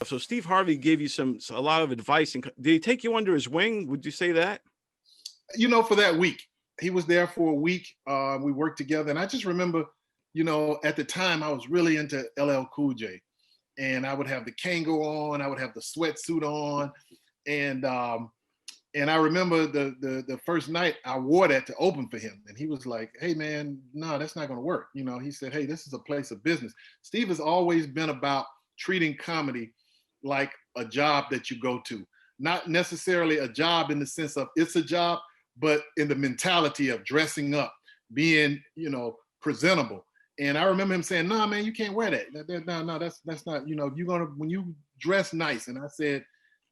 So Steve Harvey gave you a lot of advice, and did he take you under his wing? Would you say that? For that week. He was there for a week. We worked together. And I just remember, at the time I was really into LL Cool J. And I would have the Kango on, I would have the sweatsuit on. And I remember the first night I wore that to open for him. And he was like, hey man, no, that's not gonna work. He said, hey, this is a place of business. Steve has always been about treating comedy like a job that you go to. Not necessarily a job in the sense of it's a job, but in the mentality of dressing up, being, presentable. And I remember him saying, "No, man, you can't wear that. No, that's not. You're gonna when you dress nice." And I said,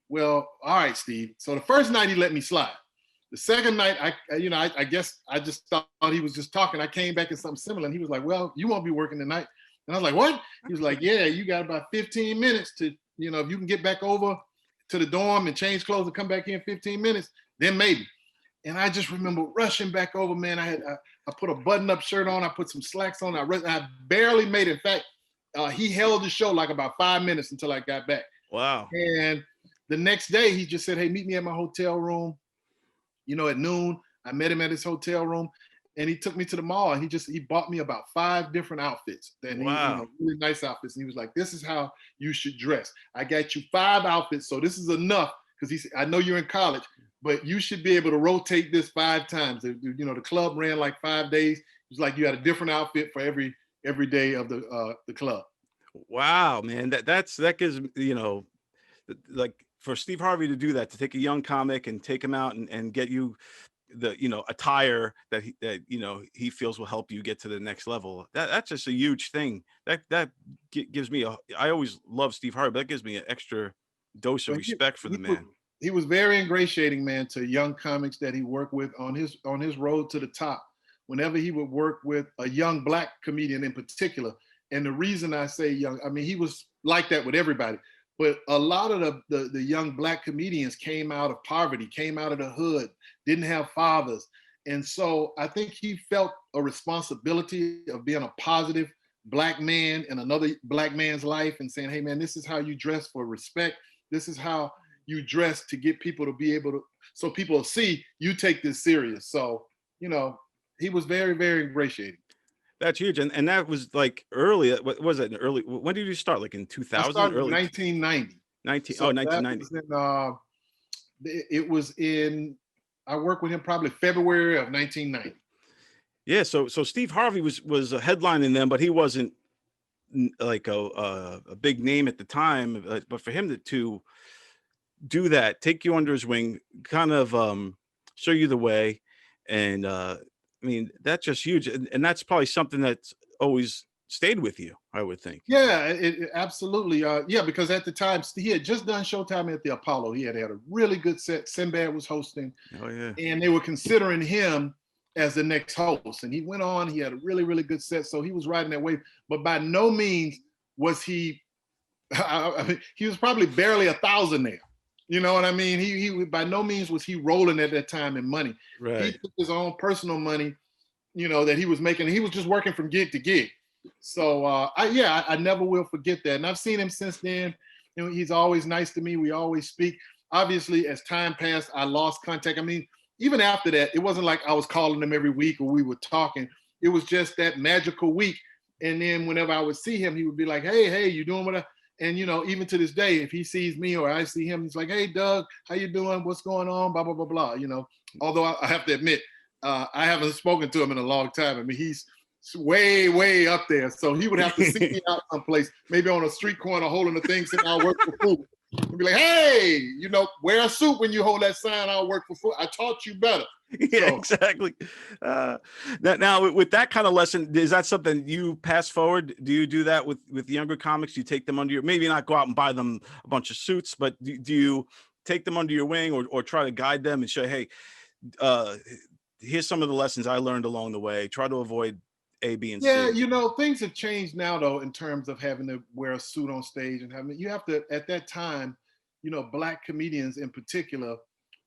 "Well, all right, Steve." So the first night he let me slide. The second night, I guess I just thought he was just talking. I came back in something similar, and he was like, "Well, you won't be working tonight." And I was like, "What?" He was like, "Yeah, you got about 15 minutes to, if you can get back over to the dorm and change clothes and come back here in 15 minutes, then maybe." And I just remember rushing back over, man. I put a button-up shirt on. I put some slacks on. I barely made it. In fact, he held the show like about 5 minutes until I got back. Wow. And the next day, he just said, hey, meet me at my hotel room, at noon. I met him at his hotel room. And he took me to the mall, and he bought me about 5 different outfits. And wow. Really nice outfits. And he was like, this is how you should dress. I got you 5 outfits, so this is enough. Because he said, I know you're in college, but you should be able to rotate this 5 times. The club ran like 5 days. It was like you had a different outfit for every day of the club. Wow, man, that gives like for Steve Harvey to do that, to take a young comic and take him out and get you the attire that he feels will help you get to the next level. That's just a huge thing. That gives me I always love Steve Harvey, but that gives me an extra dose of respect for the man. He was very ingratiating, man, to young comics that he worked with on his road to the top. Whenever he would work with a young Black comedian in particular, and the reason I say young, I mean, he was like that with everybody, but a lot of the young Black comedians came out of poverty, came out of the hood, didn't have fathers. And so I think he felt a responsibility of being a positive Black man in another Black man's life and saying, hey, man, this is how you dress for respect. This is how you dress to get people to be able to, so people will see you take this serious. So, he was very, very ingratiating. That's huge. And that was like early, what was it? Early, when did you start? Like in 2000? I started in 1990. 1990. It was in, I worked with him probably February of 1990. Yeah. So Steve Harvey was a headlining them, but he wasn't like a big name at the time. But for him to do that, take you under his wing, kind of show you the way. And I mean, that's just huge. And that's probably something that's always stayed with you, I would think. Yeah, it absolutely. Yeah, because at the time he had just done Showtime at the Apollo. He had a really good set. Sinbad was hosting. Oh, yeah. And they were considering him as the next host. And he went on, he had a really, really good set. So he was riding that wave. But by no means was he, I mean, he was probably barely 1,000 there. You know what I mean? He by no means was he rolling at that time in money. Right. He took his own personal money, that he was making. He was just working from gig to gig. So I never will forget that. And I've seen him since then. He's always nice to me. We always speak. Obviously, as time passed, I lost contact. I mean, even after that, it wasn't like I was calling him every week or we were talking. It was just that magical week. And then whenever I would see him, he would be like, hey, you doing what? And, even to this day, if he sees me or I see him, he's like, hey, Doug, how you doing? What's going on? Blah, blah, blah, blah. Although I have to admit, I haven't spoken to him in a long time. I mean, he's way, way up there. So he would have to see me out someplace, maybe on a street corner holding the thing saying I'll work for food. He'd be like, hey, wear a suit when you hold that sign, I'll work for food. I taught you better. Yeah, so. Exactly. Now, with that kind of lesson, is that something you pass forward? Do you do that with younger comics? Do you take them under your, maybe not go out and buy them a bunch of suits, but do you take them under your wing or try to guide them and say, hey, here's some of the lessons I learned along the way. Try to avoid A, B, and C. Yeah, things have changed now, though, in terms of having to wear a suit on stage and you have to, at that time, Black comedians in particular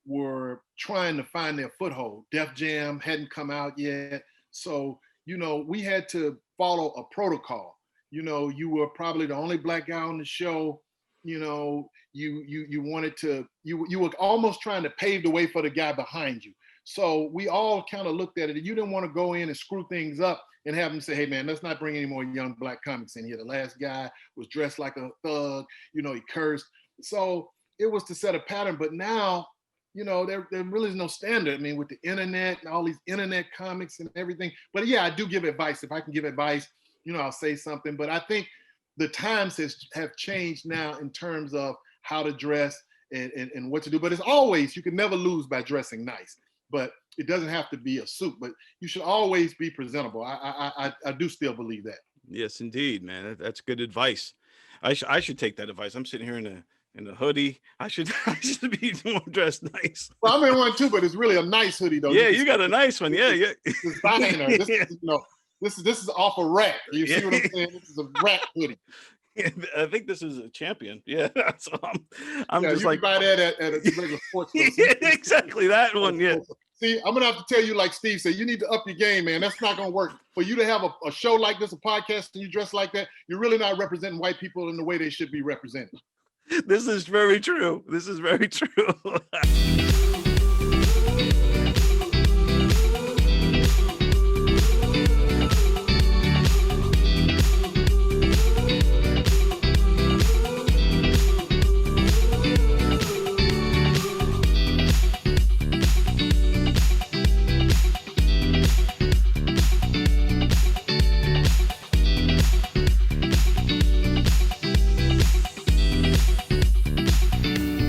were trying to find their foothold. Def Jam hadn't come out yet. So, we had to follow a protocol. You were probably the only Black guy on the show. you wanted to, you were almost trying to pave the way for the guy behind you. So we all kind of looked at it, and you didn't want to go in and screw things up and have them say, hey man, let's not bring any more young black comics in here. The last guy was dressed like a thug, he cursed. So it was to set a pattern, but now, there really is no standard. I mean, with the internet and all these internet comics and everything. But yeah, I do give advice. If I can give advice, I'll say something. But I think the times have changed now in terms of how to dress and what to do. But it's always, you can never lose by dressing nice. But it doesn't have to be a suit, but you should always be presentable. I do still believe that. Yes, indeed, man. That's good advice. I should take that advice. I'm sitting here in a hoodie. I should be more dressed nice. Well, I'm in one too, but it's really a nice hoodie though. Yeah, you got a nice one. Yeah. Designer. This is off a rack. You see what I'm saying? This is a rack hoodie. Yeah, I think this is a champion. Yeah, so I'm just you like buy that at a regular sports store. Yeah, exactly that one. Yeah. See, I'm gonna have to tell you, like Steve said, you need to up your game, man. That's not gonna work. For you to have a show like this, a podcast, and you dress like that, you're really not representing white people in the way they should be represented. This is very true. This is very true.